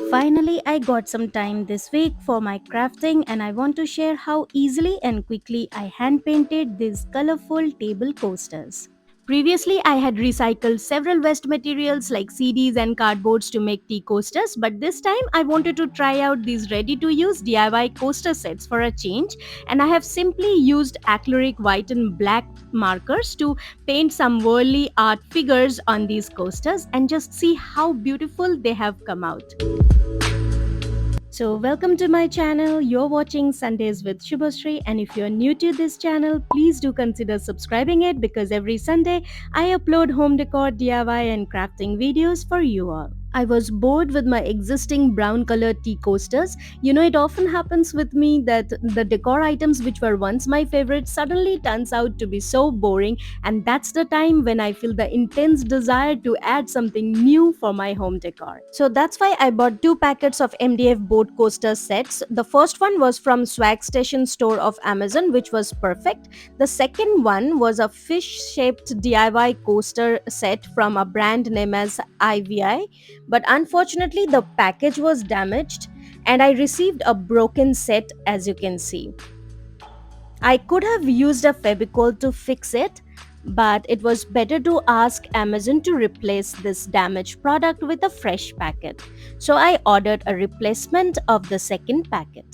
Finally, I got some time this week for my crafting and I want to share how easily and quickly I hand painted these colorful table coasters. Previously, I had recycled several waste materials like CDs and cardboards to make tea coasters, but this time I wanted to try out these ready to use DIY coaster sets for a change, and I have simply used acrylic white and black markers to paint some Warli Art figures on these coasters and just see how beautiful they have come out. So, welcome to my channel. You're watching Sundays with Subhasree, and if you're new to this channel, please do consider subscribing it because every Sunday I upload home decor, DIY, and crafting videos for you all. I was bored with my existing brown colored tea coasters. You know, it often happens with me that the decor items which were once my favorite suddenly turns out to be so boring, and that's the time when I feel the intense desire to add something new for my home decor. So that's why I bought two packets of MDF boat coaster sets. The first one was from Swag Station store of Amazon, which was perfect. The second one was a fish shaped DIY coaster set from a brand name as IVI, but unfortunately the package was damaged and I received a broken set, as you can see. I could have used a Fevicol to fix it, but it was better to ask Amazon to replace this damaged product with a fresh packet. So I ordered a replacement of the second packet.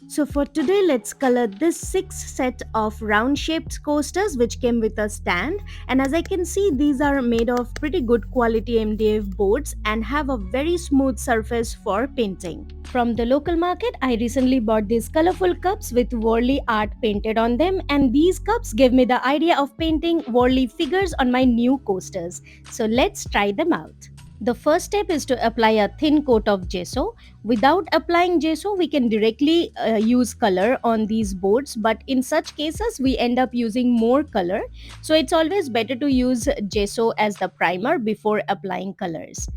So for today, let's color this 6 set of round shaped coasters which came with a stand, and as I can see, these are made of pretty good quality MDF boards and have a very smooth surface for painting. From the local market, I recently bought these colorful cups with Warli art painted on them, and these cups gave me the idea of painting Warli figures on my new coasters. So let's try them out. The first step is to apply a thin coat of gesso. Without applying gesso, we can directly use color on these boards, but in such cases, we end up using more color. So it's always better to use gesso as the primer before applying colors.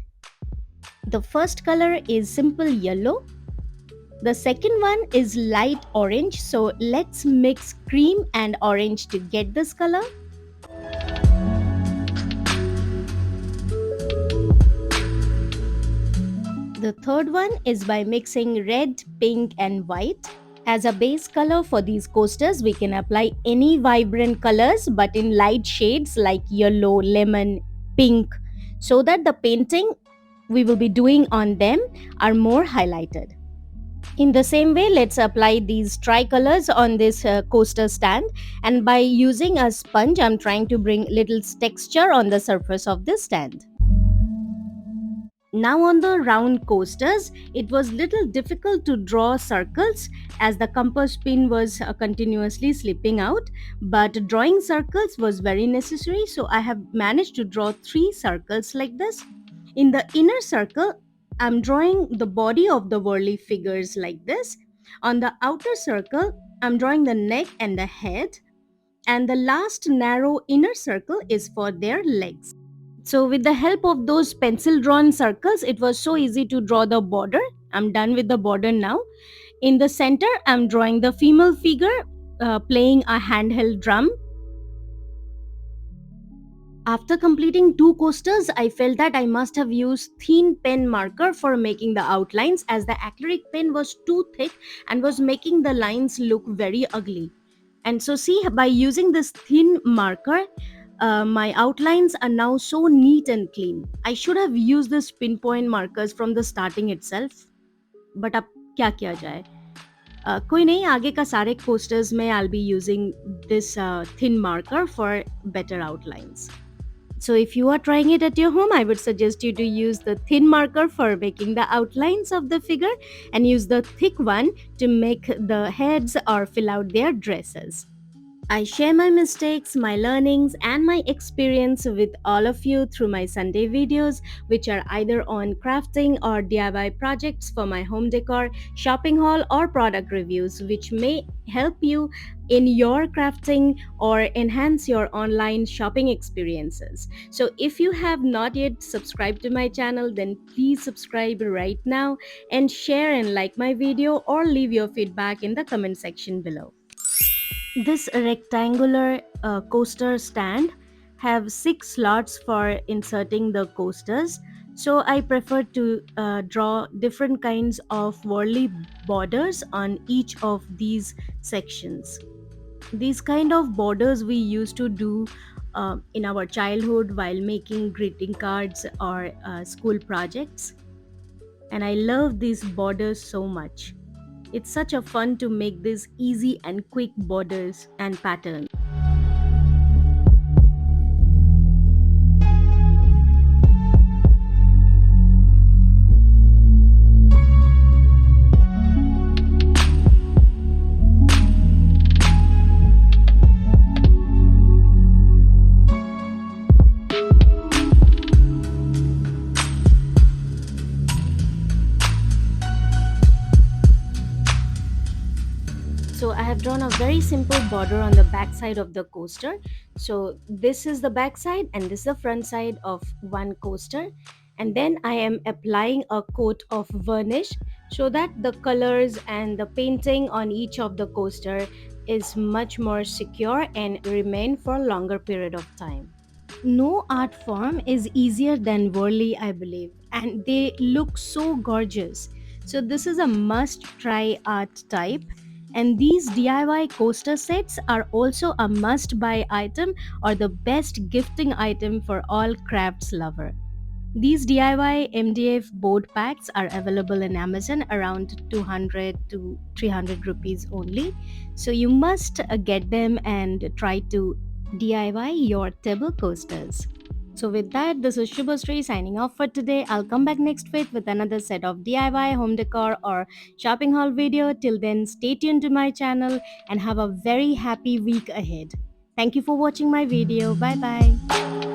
The first color is simple yellow. The second one is light orange. So let's mix cream and orange to get this color. The third one is by mixing red, pink, and white. As a base color for these coasters, we can apply any vibrant colors but in light shades like yellow, lemon, pink, so that the painting we will be doing on them are more highlighted. In the same way, let's apply these tricolors on this coaster stand, and by using a sponge, I'm trying to bring little texture on the surface of this stand. Now on the round coasters, it was little difficult to draw circles as the compass pin was continuously slipping out, but drawing circles was very necessary, so I have managed to draw 3 circles like this. In the inner circle, I'm drawing the body of the whirly figures like this. On the outer circle, I'm drawing the neck and the head, and the last narrow inner circle is for their legs. So, with the help of those pencil drawn circles, it was so easy to draw the border. I'm done with the border now. In the center, I'm drawing the female figure playing a handheld drum. After completing 2 coasters, I felt that I must have used thin pen marker for making the outlines as the acrylic pen was too thick and was making the lines look very ugly. And so, see, by using this thin marker, my outlines are now so neat and clean. I should have used this pinpoint markers from the starting itself, but अब क्या किया जाए? कोई नहीं, आगे का सारे coasters में I'll be using this thin marker for better outlines. So if you are trying it at your home, I would suggest you to use the thin marker for making the outlines of the figure and use the thick one to make the heads or fill out their dresses. I share my mistakes, my learnings, and my experience with all of you through my Sunday videos, which are either on crafting or DIY projects for my home decor, shopping haul, or product reviews, which may help you in your crafting or enhance your online shopping experiences. So, if you have not yet subscribed to my channel, then please subscribe right now and share and like my video or leave your feedback in the comment section below. This rectangular coaster stand have 6 slots for inserting the coasters. So I prefer to draw different kinds of Warli borders on each of these sections. These kind of borders we used to do in our childhood while making greeting cards or school projects, and I love these borders so much. It's such a fun to make these easy and quick borders and patterns. So I have drawn a very simple border on the back side of the coaster. So this is the back side and this is the front side of one coaster. And then I am applying a coat of varnish so that the colors and the painting on each of the coaster is much more secure and remain for a longer period of time. No art form is easier than Warli, I believe, and they look so gorgeous. So, this is a must try art type. And these DIY coaster sets are also a must buy item or the best gifting item for all crafts lover. These DIY MDF board packs are available in Amazon around 200 to 300 rupees only. So you must get them and try to DIY your table coasters. So with that, this is Shubhasree signing off for today. I'll come back next week with another set of DIY home decor or shopping haul video. Till then, stay tuned to my channel and have a very happy week ahead. Thank you for watching my video. Bye bye.